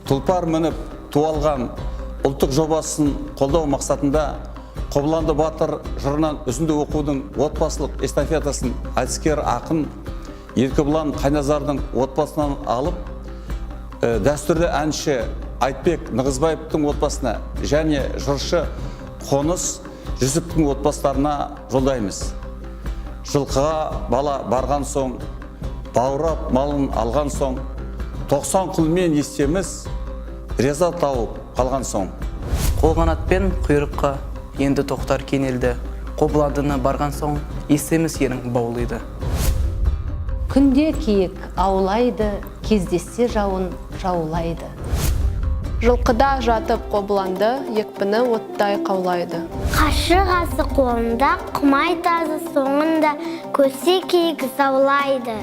Тұлпар мініп туалған ұлттық жобасын қолдау мақсатында Қобыланды батыр жырынан үзінді оқудың отбасылық эстафетасын айтыскер ақын Еркебұлан Қайназардың отбасынан алып, дәстүрлі әнші Айтбек Нығызбаевтың отбасына және жыршы Қоныс Жүсіптің отбасыларына жолдаймыз. Жылқыға бала барған соң, баурап малын алған соң, 90 құлмен естеміз реза тауып қалған соң. Қолғанатпен құйрыққа енді тоқтар кенелді. Қобыландыны барған соң, естеміз ерің баулайды. Күнде киік аулайды, кездессе жауын жаулайды. Жылқыда жатып Қобыланды, екпіні оттай қаулайды. Қашығасы қолында, құмай тазы соңында, көрсе киік заулайды.